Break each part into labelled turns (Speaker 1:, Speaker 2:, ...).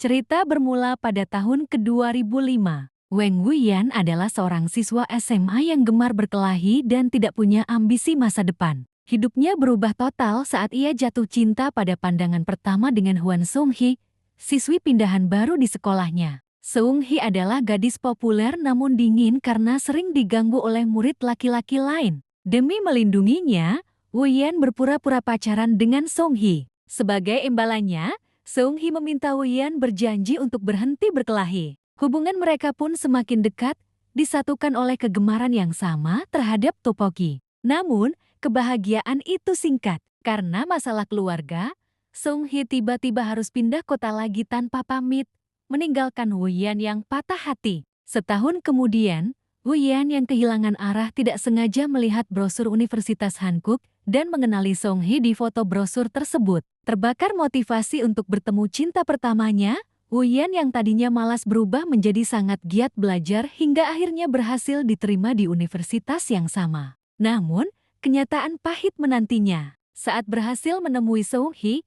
Speaker 1: Cerita bermula pada tahun ke-2005. Wang Wuyan adalah seorang siswa SMA yang gemar berkelahi dan tidak punya ambisi masa depan. Hidupnya berubah total saat ia jatuh cinta pada pandangan pertama dengan Hwan Seung-hee, siswi pindahan baru di sekolahnya. Seung-hee adalah gadis populer namun dingin karena sering diganggu oleh murid laki-laki lain. Demi melindunginya, Wuyan berpura-pura pacaran dengan Seung-hee. Sebagai imbalannya, Seung-hee meminta Wuyan berjanji untuk berhenti berkelahi. Hubungan mereka pun semakin dekat, disatukan oleh kegemaran yang sama terhadap topoki. Namun, kebahagiaan itu singkat. Karena masalah keluarga, Seung-hee tiba-tiba harus pindah kota lagi tanpa pamit, meninggalkan Wuyan yang patah hati. Setahun kemudian, Wuyan yang kehilangan arah tidak sengaja melihat brosur Universitas Hankuk dan mengenali Seung-hee di foto brosur tersebut. Terbakar motivasi untuk bertemu cinta pertamanya, Wuyan yang tadinya malas berubah menjadi sangat giat belajar hingga akhirnya berhasil diterima di universitas yang sama. Namun, kenyataan pahit menantinya. Saat berhasil menemui Seung-hee,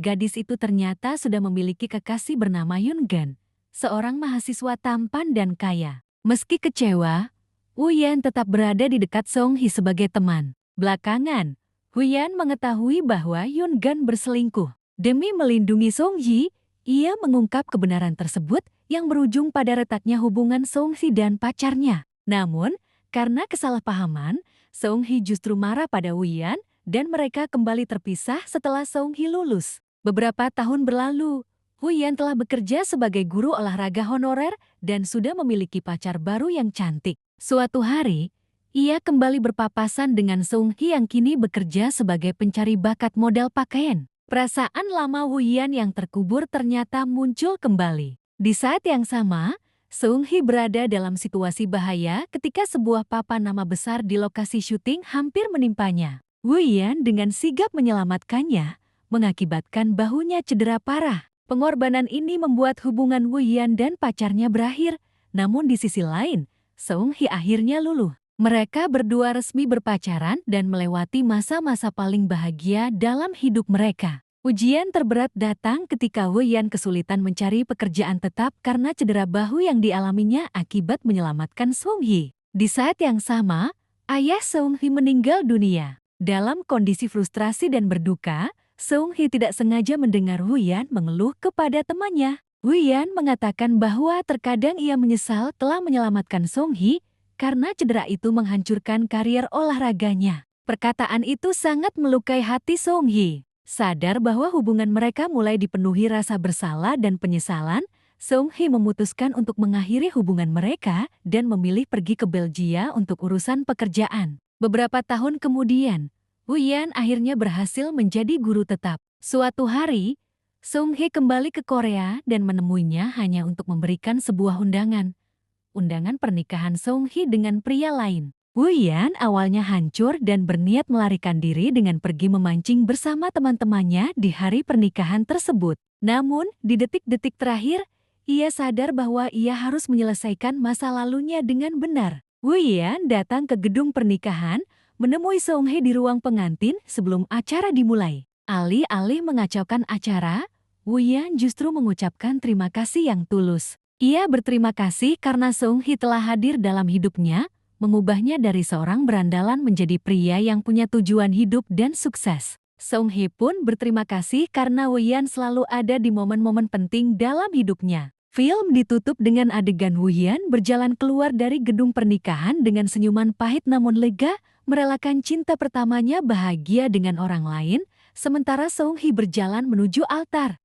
Speaker 1: gadis itu ternyata sudah memiliki kekasih bernama Yoon-gun, seorang mahasiswa tampan dan kaya. Meski kecewa, Wuyan tetap berada di dekat Seung-hee sebagai teman. Belakangan, Wuyan mengetahui bahwa Yoon-gun berselingkuh. Demi melindungi Seung-hee, ia mengungkap kebenaran tersebut yang berujung pada retaknya hubungan Seung-hee dan pacarnya. Namun, karena kesalahpahaman, Seung-hee justru marah pada Wuyan dan mereka kembali terpisah setelah Seung-hee lulus. Beberapa tahun berlalu, Wuyan telah bekerja sebagai guru olahraga honorer dan sudah memiliki pacar baru yang cantik. Suatu hari, ia kembali berpapasan dengan Seung-hee yang kini bekerja sebagai pencari bakat model pakaian. Perasaan lama Wuyan yang terkubur ternyata muncul kembali. Di saat yang sama, Seung-hee berada dalam situasi bahaya ketika sebuah papan nama besar di lokasi syuting hampir menimpanya. Wuyan dengan sigap menyelamatkannya, mengakibatkan bahunya cedera parah. Pengorbanan ini membuat hubungan Wuyan dan pacarnya berakhir, namun di sisi lain, Seung-hee akhirnya luluh. Mereka berdua resmi berpacaran dan melewati masa-masa paling bahagia dalam hidup mereka. Ujian terberat datang ketika Wuyan kesulitan mencari pekerjaan tetap karena cedera bahu yang dialaminya akibat menyelamatkan Seung-hee. Di saat yang sama, ayah Seung-hee meninggal dunia. Dalam kondisi frustrasi dan berduka, Seung-hee tidak sengaja mendengar Wuyan mengeluh kepada temannya. Wuyan mengatakan bahwa terkadang ia menyesal telah menyelamatkan Seung-hee karena cedera itu menghancurkan karier olahraganya. Perkataan itu sangat melukai hati Seung-hee. Sadar bahwa hubungan mereka mulai dipenuhi rasa bersalah dan penyesalan, Seung-hee memutuskan untuk mengakhiri hubungan mereka dan memilih pergi ke Belgia untuk urusan pekerjaan. Beberapa tahun kemudian, Wuyan akhirnya berhasil menjadi guru tetap. Suatu hari, Seung-hee kembali ke Korea dan menemuinya hanya untuk memberikan sebuah undangan pernikahan Seung-hee dengan pria lain. Wuyan awalnya hancur dan berniat melarikan diri dengan pergi memancing bersama teman-temannya di hari pernikahan tersebut. Namun, di detik-detik terakhir, ia sadar bahwa ia harus menyelesaikan masa lalunya dengan benar. Wuyan datang ke gedung pernikahan, menemui Seung-hee di ruang pengantin sebelum acara dimulai. Alih-alih mengacaukan acara, Wuyan justru mengucapkan terima kasih yang tulus. Ia berterima kasih karena Seung-hee telah hadir dalam hidupnya, mengubahnya dari seorang berandalan menjadi pria yang punya tujuan hidup dan sukses. Seung-hee pun berterima kasih karena Wuyan selalu ada di momen-momen penting dalam hidupnya. Film ditutup dengan adegan Wuyan berjalan keluar dari gedung pernikahan dengan senyuman pahit namun lega, merelakan cinta pertamanya bahagia dengan orang lain, sementara Seung-hee berjalan menuju altar.